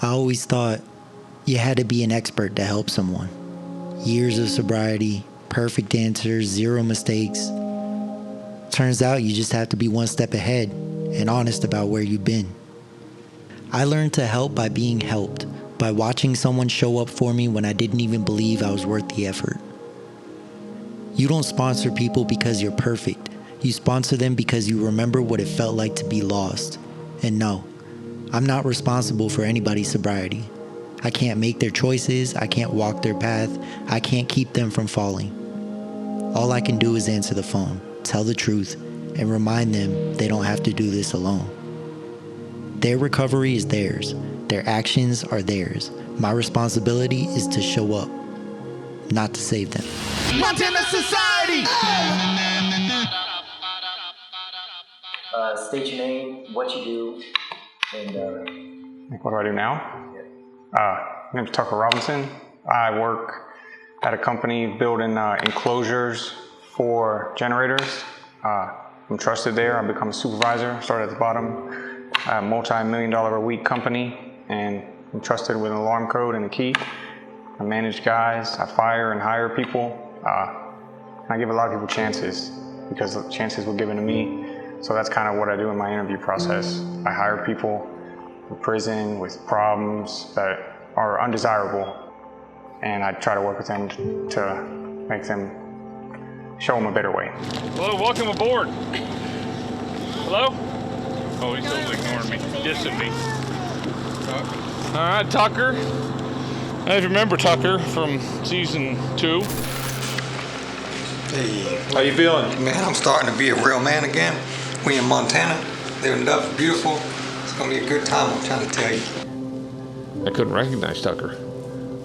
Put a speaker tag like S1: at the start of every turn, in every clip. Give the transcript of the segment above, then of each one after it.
S1: I always thought you had to be an expert to help someone. Years of sobriety, perfect answers, zero mistakes. Turns out you just have to be one step ahead and honest about where you've been. I learned to help by being helped, by watching someone show up for me when I didn't even believe I was worth the effort. You don't sponsor people because you're perfect. You sponsor them because you remember what it felt like to be lost. And no, I'm not responsible for anybody's sobriety. I can't make their choices, I can't walk their path, I can't keep them from falling. All I can do is answer the phone, tell the truth, and remind them they don't have to do this alone. Their recovery is theirs. Their actions are theirs. My responsibility is to show up, not to save them.
S2: Montana Society!
S1: State your name, what you do, and
S3: What do I do now? My name's Tucker Robinson. I work at a company building enclosures for generators. I'm trusted there. I become a supervisor, started at the bottom, a multi-million-dollar a week company, and I'm trusted with an alarm code and a key. I manage guys, I fire and hire people. I give a lot of people chances because the chances were given to me. So that's kind of what I do in my interview process. I hire people in prison with problems that are undesirable, and I try to work with them to make them, show them a better way.
S4: Hello, welcome aboard. Hello? Oh, he's totally ignoring me, dissing me. All right, Tucker. I don't remember Tucker from season 2.
S5: Hey,
S4: How you feeling?
S5: man, I'm starting to be a real man again. We in Montana, living it up, beautiful. It's gonna be a good time, I'm trying to tell you.
S6: I couldn't recognize Tucker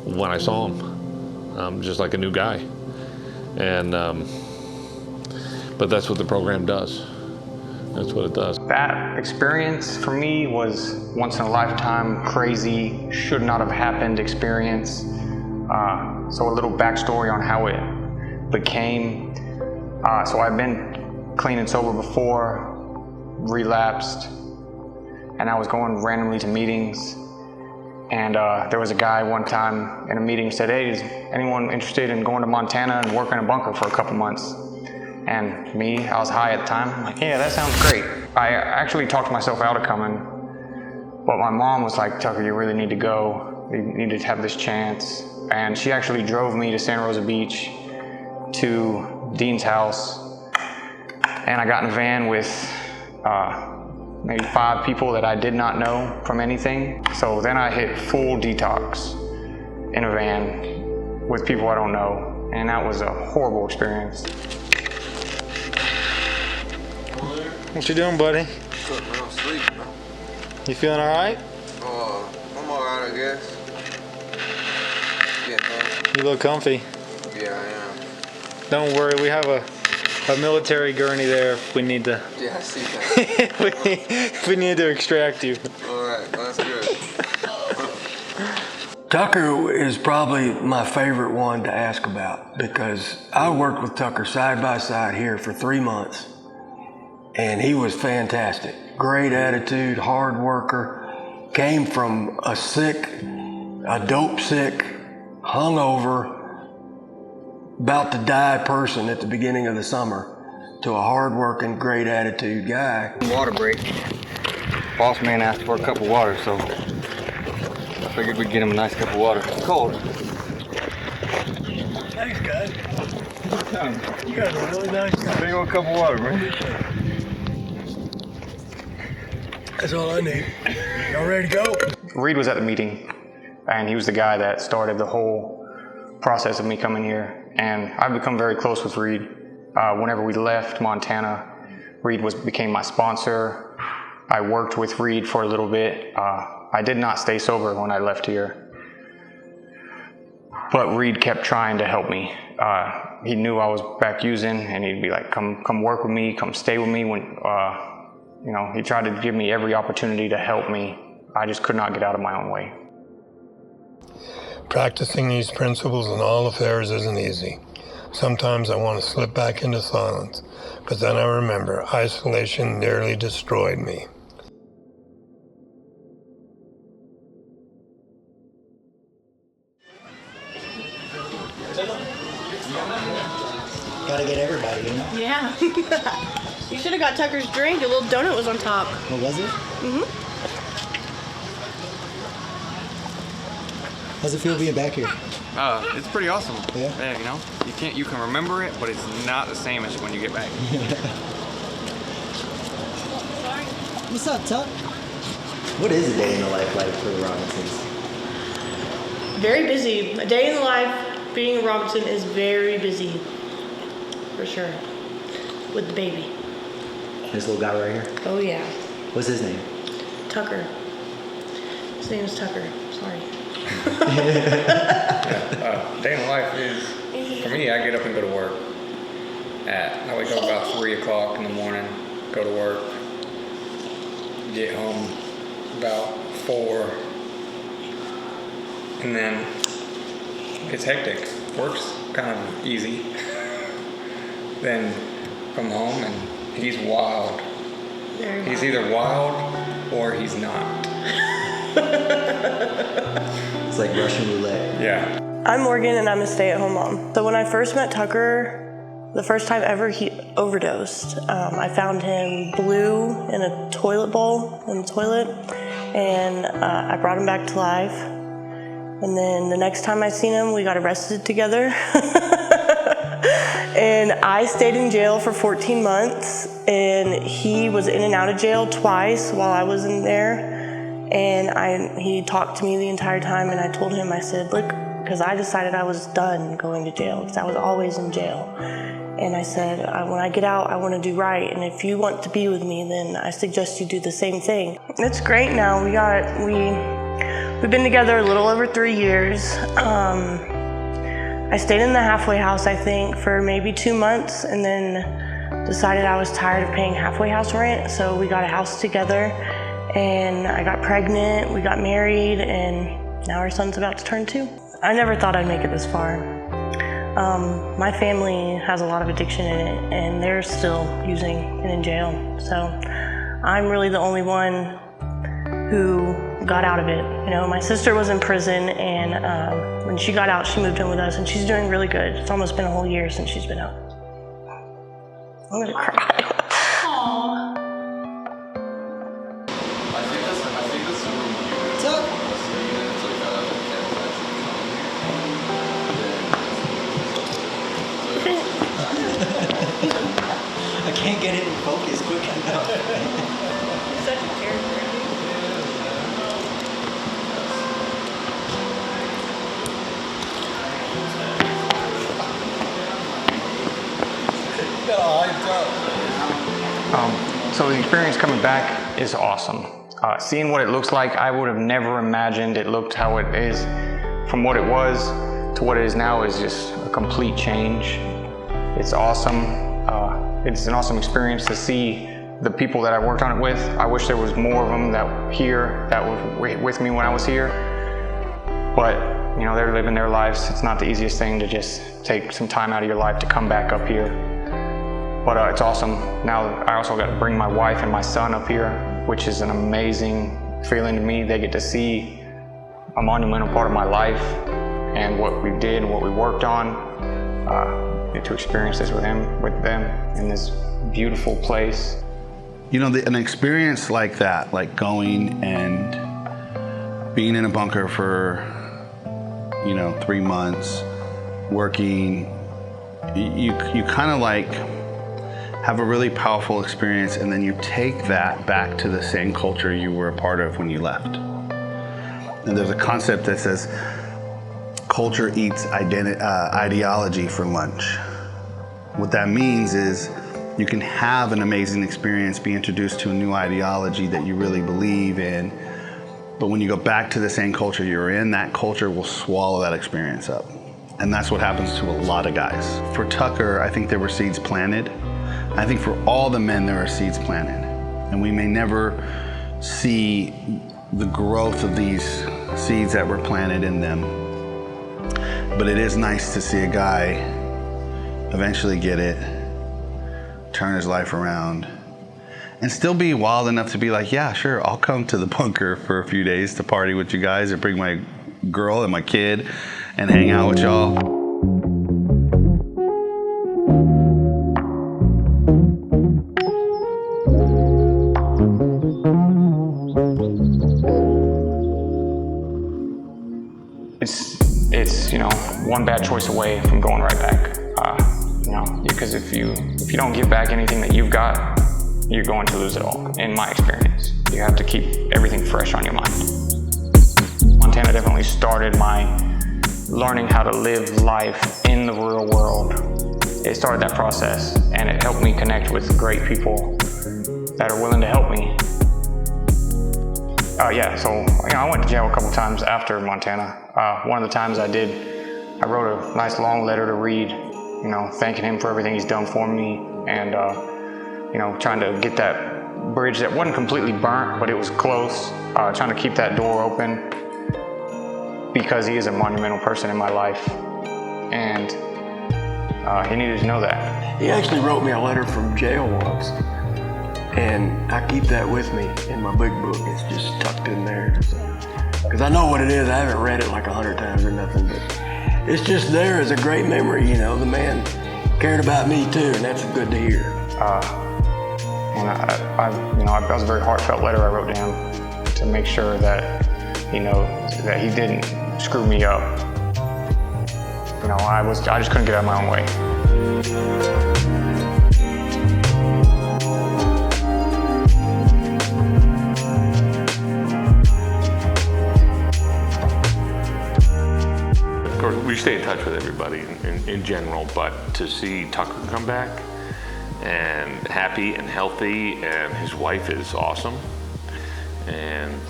S6: when I saw him, just like a new guy. And, but that's what the program does. That's what it does.
S3: That experience for me was once in a lifetime, crazy, should not have happened experience. So a little backstory on how it became. So I've been clean and sober before, relapsed, and I was going randomly to meetings. And there was a guy one time in a meeting who said, "Hey, is anyone interested in going to Montana and working in a bunker for a couple months?" And me, I was high at the time. I'm like, "Yeah, that sounds great." I actually talked myself out of coming, but my mom was like, "Tucker, you really need to go. You need to have this chance." And she actually drove me to Santa Rosa Beach to Dean's house. And I got in a van with maybe 5 people that I did not know from anything. So then I hit full detox in a van with people I don't know. And that was a horrible experience.
S4: What you doing, buddy?
S7: Good, man. I'm sleeping, man.
S4: You feeling all right?
S7: I'm all right, I guess. Yeah, man.
S4: You look comfy.
S7: Yeah, I am.
S4: Don't worry, we have a military gurney there if we need to.
S7: Yeah, I see that.
S4: if we need to extract you.
S7: All right, that's good.
S5: Tucker is probably my favorite one to ask about because I worked with Tucker side by side here for 3 months, and he was fantastic. Great attitude, hard worker, came from a dope sick, hungover, about to die person at the beginning of the summer to a hard-working, great attitude guy.
S7: Water break. Boss man asked for a cup of water, so I figured we'd get him a nice cup of water. It's cold.
S5: Thanks, guys. You guys are really nice guys.
S7: Big old cup of water, man.
S5: That's all I need. Y'all ready to go?
S3: Reed was at the meeting, and he was the guy that started the whole process of me coming here. And I've become very close with Reed. Whenever we left Montana, Reed became my sponsor. I worked with Reed for a little bit. I did not stay sober when I left here, but Reed kept trying to help me. He knew I was back using, and he'd be like, come work with me, come stay with me. When he tried to give me every opportunity to help me. I just could not get out of my own way.
S8: Practicing these principles in all affairs isn't easy. Sometimes I want to slip back into silence, but then I remember isolation nearly destroyed me.
S1: Gotta get everybody, you know?
S9: Yeah. You should have got Tucker's drink. A little donut was on top.
S1: What was it?
S9: Mm-hmm.
S1: How's it feel being back here?
S3: It's pretty awesome.
S1: Yeah?
S3: Yeah, you know, you can remember it, but it's not the same as when you get back.
S1: What's up, Tuck? What is a day in the life like for the Robinsons?
S9: Very busy. A day in the life being a Robinson is very busy. For sure. With the baby.
S1: This little guy right here?
S9: Oh, yeah.
S1: What's his name?
S9: Tucker. His name is Tucker. Sorry.
S3: Day in the life is, for me, I get up and go to work. I wake up about 3 o'clock in the morning, go to work, get home about 4, and then it's hectic. Work's kind of easy. Then come home and he's wild. He's either wild or he's not.
S1: It's like Russian roulette.
S3: Yeah.
S9: I'm Morgan and I'm a stay-at-home mom. So when I first met Tucker, the first time ever he overdosed, I found him blue in a toilet bowl in the toilet, and I brought him back to life. And then the next time I seen him, we got arrested together. And I stayed in jail for 14 months, and he was in and out of jail twice while I was in there. And he talked to me the entire time, and I told him, I said, look, because I decided I was done going to jail, because I was always in jail. And I said, when I get out, I want to do right, and if you want to be with me, then I suggest you do the same thing. It's great now. We've been together a little over 3 years. I stayed in the halfway house, I think, for maybe 2 months, and then decided I was tired of paying halfway house rent, so we got a house together, and I got pregnant, we got married, and now our son's about to turn 2. I never thought I'd make it this far. My family has a lot of addiction in it, and they're still using and in jail, so I'm really the only one who got out of it. You know, my sister was in prison, and when she got out, she moved in with us, and she's doing really good. It's almost been a whole year since she's been out. I'm gonna cry. Aww.
S1: I can't get it in focus quick enough.
S9: He's such a character.
S3: So the experience coming back is awesome. Seeing what it looks like, I would have never imagined it looked how it is. From what it was to what it is now is just a complete change. It's awesome. It's an awesome experience to see the people that I worked on it with. I wish there was more of them that were with me when I was here. But you know, they're living their lives. It's not the easiest thing to just take some time out of your life to come back up here. But it's awesome. Now I also got to bring my wife and my son up here, which is an amazing feeling to me. They get to see a monumental part of my life and what we did, what we worked on. Get to experience this with them in this beautiful place.
S10: You know, an experience like that, like going and being in a bunker for, 3 months, working, you kind of like have a really powerful experience, and then you take that back to the same culture you were a part of when you left. And there's a concept that says culture eats ideology for lunch. What that means is you can have an amazing experience, be introduced to a new ideology that you really believe in, but when you go back to the same culture you were in, that culture will swallow that experience up. And that's what happens to a lot of guys. For Tucker, I think there were seeds planted. I think for all the men, there are seeds planted. And we may never see the growth of these seeds that were planted in them. But it is nice to see a guy eventually get it, turn his life around, and still be wild enough to be like, yeah, sure, I'll come to the bunker for a few days to party with you guys and bring my girl and my kid and hang out with y'all.
S3: it's one bad choice away from going right back. Because if you don't give back anything that you've got, you're going to lose it all, in my experience. You have to keep everything fresh on your mind. Montana definitely started my learning how to live life in the real world. It started that process, and it helped me connect with great people that are willing to help me. So I went to jail a couple times after Montana. One of the times I wrote a nice long letter to Reed, thanking him for everything he's done for me, and trying to get that bridge that wasn't completely burnt, but it was close, trying to keep that door open, because he is a monumental person in my life, and he needed to know that.
S5: He actually wrote me a letter from jail once, and I keep that with me in my big book. It's just tucked in there, because I know what it is. I haven't read it like 100 times or nothing, but it's just there as a great memory. The man cared about me too, and that's good to hear.
S3: That was a very heartfelt letter I wrote to him to make sure that that he didn't screw me up. I just couldn't get out of my own way.
S6: Of course, we stay in touch with everybody in general, but to see Tucker come back and happy and healthy, and his wife is awesome, and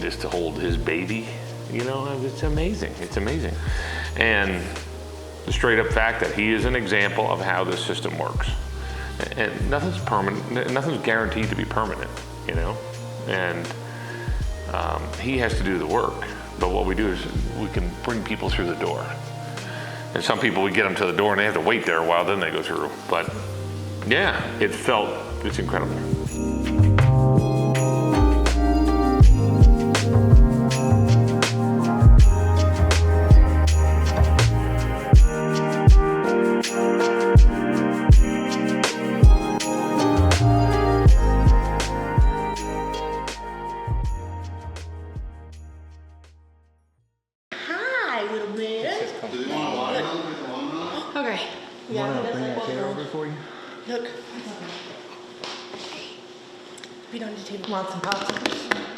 S6: just to hold his baby, it's amazing. It's amazing. And the straight up fact that he is an example of how this system works. And nothing's permanent, nothing's guaranteed to be permanent, and he has to do the work. But what we do is we can bring people through the door. And some people, we get them to the door and they have to wait there a while, then they go through. But yeah, it's incredible.
S9: Hi, little man. Okay.
S2: Want to bring that chair over for you?
S9: Look. We don't need to take. Want some popsicles?